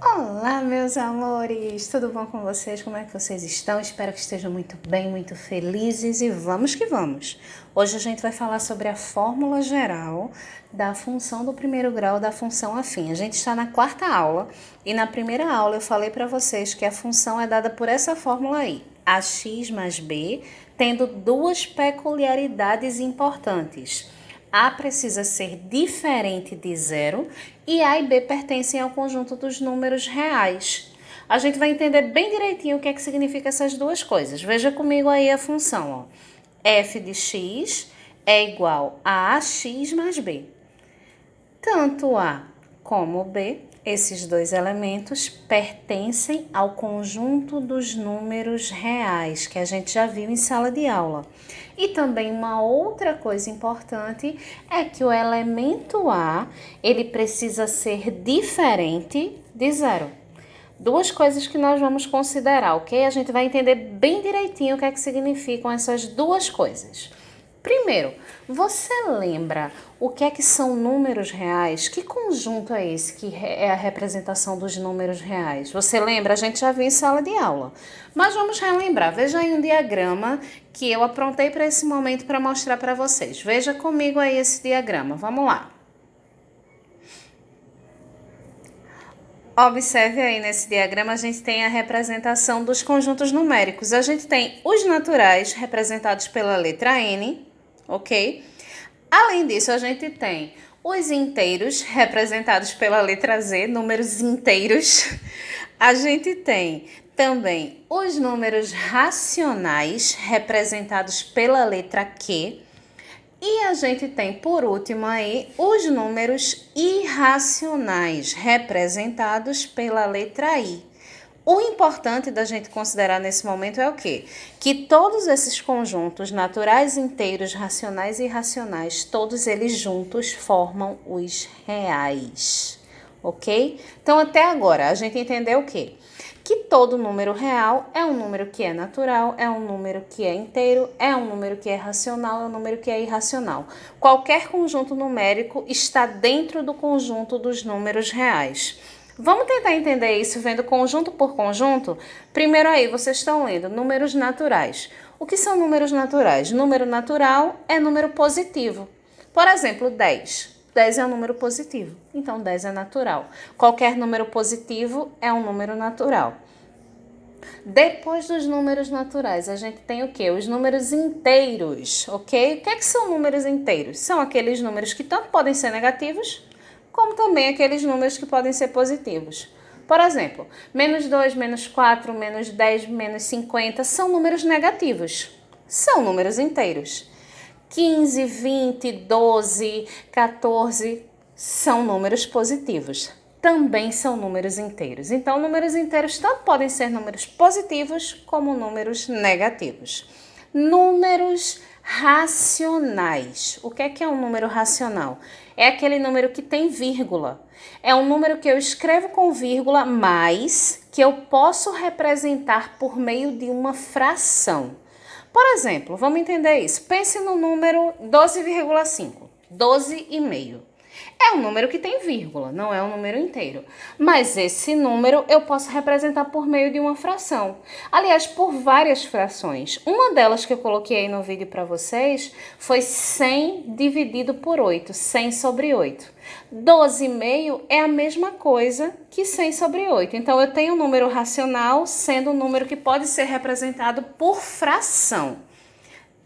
Olá, meus amores! Tudo bom com vocês? Como é que vocês estão? Espero que estejam muito bem, muito felizes e vamos que vamos! Hoje a gente vai falar sobre a fórmula geral da função do primeiro grau da função afim. A gente está na quarta aula e na primeira aula eu falei para vocês que a função é dada por essa fórmula aí, ax mais b, tendo duas peculiaridades importantes. A precisa ser diferente de zero e A e B pertencem ao conjunto dos números reais. A gente vai entender bem direitinho o que é que significa essas duas coisas. Veja comigo aí a função, ó. F de x é igual a ax mais b. Tanto A como B, esses dois elementos pertencem ao conjunto dos números reais, que a gente já viu em sala de aula. E também uma outra coisa importante é que o elemento A, ele precisa ser diferente de zero. Duas coisas que nós vamos considerar, ok? A gente vai entender bem direitinho o que é que significam essas duas coisas. Primeiro, você lembra o que é que são números reais? Que conjunto é esse que é a representação dos números reais? Você lembra? A gente já viu em sala de aula. Mas vamos relembrar. Veja aí um diagrama que eu aprontei para esse momento para mostrar para vocês. Veja comigo aí esse diagrama. Vamos lá. Observe aí nesse diagrama, a gente tem a representação dos conjuntos numéricos. A gente tem os naturais, representados pela letra N, ok? Além disso, a gente tem os inteiros, representados pela letra Z, números inteiros. A gente tem também os números racionais, representados pela letra Q. E a gente tem, por último aí, os números irracionais, representados pela letra I. O importante da gente considerar nesse momento é o quê? Que todos esses conjuntos naturais, inteiros, racionais e irracionais, todos eles juntos formam os reais, ok? Então, até agora, a gente entendeu o quê? Que todo número real é um número que é natural, é um número que é inteiro, é um número que é racional, é um número que é irracional. Qualquer conjunto numérico está dentro do conjunto dos números reais. Vamos tentar entender isso vendo conjunto por conjunto? Primeiro aí, vocês estão lendo números naturais. O que são números naturais? Número natural é número positivo. Por exemplo, 10. 10 é um número positivo, então 10 é natural. Qualquer número positivo é um número natural. Depois dos números naturais, a gente tem o quê? Os números inteiros, ok? O que é que são números inteiros? São aqueles números que tanto podem ser negativos, como também aqueles números que podem ser positivos. Por exemplo, menos 2, menos 4, menos 10, menos 50 são números negativos. São números inteiros. 15, 20, 12, 14 são números positivos. Também são números inteiros. Então, números inteiros tanto podem ser números positivos como números negativos. Números racionais. O que é um número racional? É aquele número que tem vírgula. É um número que eu escrevo com vírgula, mas que eu posso representar por meio de uma fração. Por exemplo, vamos entender isso. Pense no número 12,5, 12,5. É um número que tem vírgula, não é um número inteiro. Mas esse número eu posso representar por meio de uma fração. Aliás, por várias frações. Uma delas que eu coloquei aí no vídeo para vocês foi 100 dividido por 8, 100 sobre 8. 12,5 é a mesma coisa que 100 sobre 8. Então, eu tenho um número racional sendo um número que pode ser representado por fração.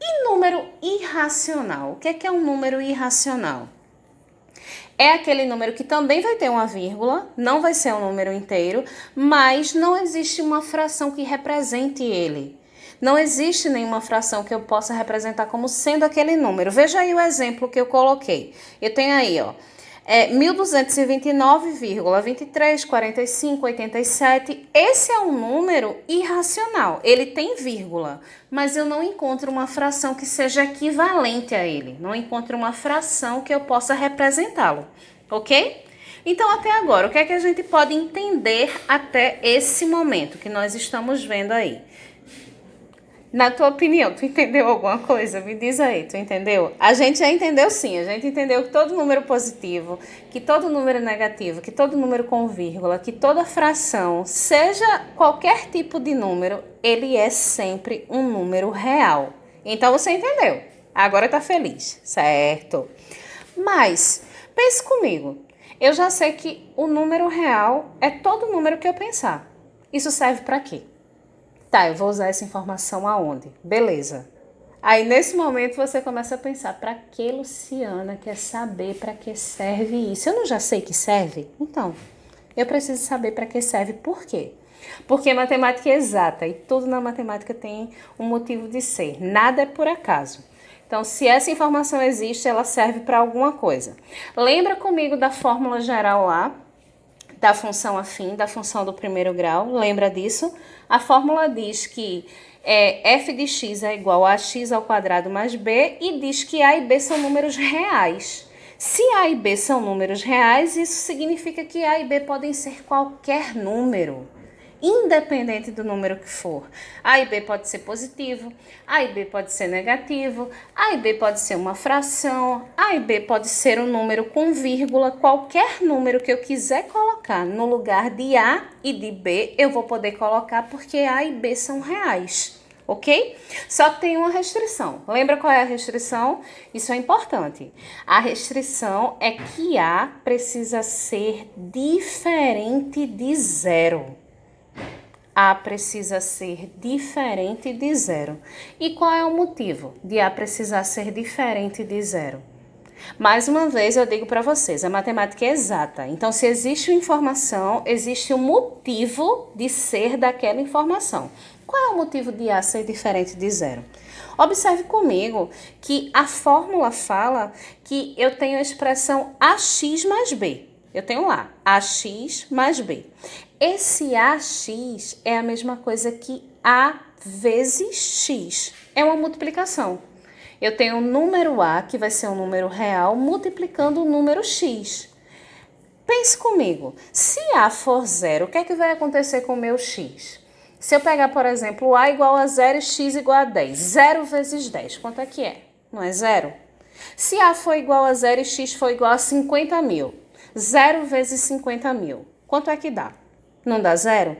E número irracional? O que é um número irracional? É aquele número que também vai ter uma vírgula, não vai ser um número inteiro, mas não existe uma fração que represente ele. Não existe nenhuma fração que eu possa representar como sendo aquele número. Veja aí o exemplo que eu coloquei. Eu tenho aí, ó, 1229,234587. Esse é um número irracional. Ele tem vírgula, mas eu não encontro uma fração que seja equivalente a ele. Não encontro uma fração que eu possa representá-lo, ok? Então, até agora, o que é que a gente pode entender até esse momento que nós estamos vendo aí? Na tua opinião, tu entendeu alguma coisa? Me diz aí, tu entendeu? A gente já entendeu sim, a gente entendeu que todo número positivo, que todo número negativo, que todo número com vírgula, que toda fração, seja qualquer tipo de número, ele é sempre um número real. Então você entendeu. Agora tá feliz, certo? Mas, pense comigo. Eu já sei que o número real é todo número que eu pensar. Isso serve para quê? Tá, eu vou usar essa informação aonde? Beleza. Aí nesse momento você começa a pensar, para que Luciana quer saber para que serve isso? Eu não já sei que serve? Então, eu preciso saber para que serve. Por quê? Porque matemática é exata e tudo na matemática tem um motivo de ser. Nada é por acaso. Então, se essa informação existe, ela serve para alguma coisa. Lembra comigo da fórmula geral lá? Da função afim, da função do primeiro grau, lembra disso? A fórmula diz que f de x é igual a x ao quadrado mais b e diz que a e b são números reais. Se a e b são números reais, isso significa que a e b podem ser qualquer número, independente do número que for. A e B pode ser positivo, A e B pode ser negativo, A e B pode ser uma fração, A e B pode ser um número com vírgula, qualquer número que eu quiser colocar no lugar de A e de B, eu vou poder colocar porque A e B são reais. Ok? Só que tem uma restrição. Lembra qual é a restrição? Isso é importante. A restrição é que A precisa ser diferente de zero. A precisa ser diferente de zero. E qual é o motivo de A precisar ser diferente de zero? Mais uma vez eu digo para vocês, a matemática é exata. Então, se existe uma informação, existe um motivo de ser daquela informação. Qual é o motivo de A ser diferente de zero? Observe comigo que a fórmula fala que eu tenho a expressão AX mais B. Eu tenho lá AX mais B. Esse AX é a mesma coisa que A vezes X. É uma multiplicação. Eu tenho o número A, que vai ser um número real, multiplicando o número X. Pense comigo, se A for zero, o que é que vai acontecer com o meu X? Se eu pegar, por exemplo, A igual a 0 e X igual a 10, 0 vezes 10, quanto é que é? Não é zero? Se A for igual a 0 e X for igual a 50 mil, 0 vezes 50 mil, quanto é que dá? Não dá zero?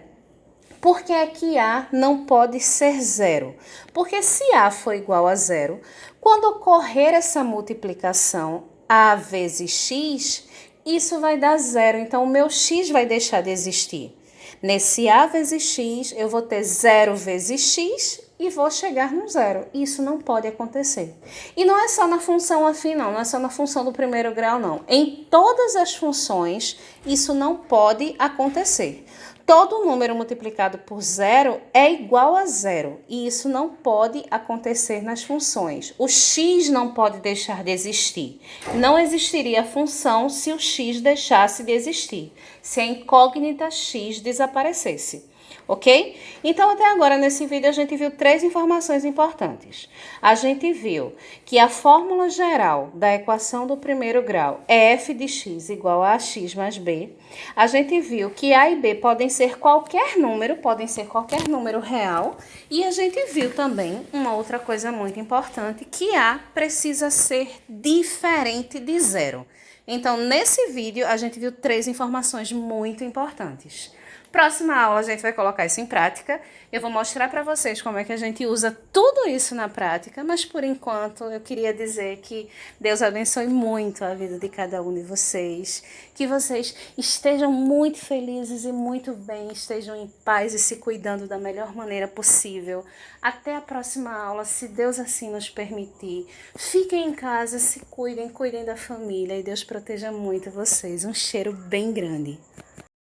Por que é que A não pode ser zero? Porque se A for igual a zero, quando ocorrer essa multiplicação A vezes X, isso vai dar zero. Então, o meu X vai deixar de existir. Nesse A vezes X, eu vou ter 0 vezes X e vou chegar no zero. Isso não pode acontecer. E não é só na função afim, não é só na função do primeiro grau, não. Em todas as funções, isso não pode acontecer. Todo número multiplicado por zero é igual a zero, e isso não pode acontecer nas funções. O x não pode deixar de existir. Não existiria função se o x deixasse de existir, se a incógnita x desaparecesse. Ok? Então, até agora, nesse vídeo, a gente viu 3 informações importantes. A gente viu que a fórmula geral da equação do primeiro grau é f de x igual a x mais b. A gente viu que a e b podem ser qualquer número real. E a gente viu também uma outra coisa muito importante, que a precisa ser diferente de zero. Então, nesse vídeo, a gente viu 3 informações muito importantes. Próxima aula a gente vai colocar isso em prática. Eu vou mostrar para vocês como é que a gente usa tudo isso na prática, mas por enquanto eu queria dizer que Deus abençoe muito a vida de cada um de vocês, que vocês estejam muito felizes e muito bem, estejam em paz e se cuidando da melhor maneira possível. Até a próxima aula, se Deus assim nos permitir. Fiquem em casa, se cuidem, cuidem da família e Deus proteja muito vocês. Um cheiro bem grande.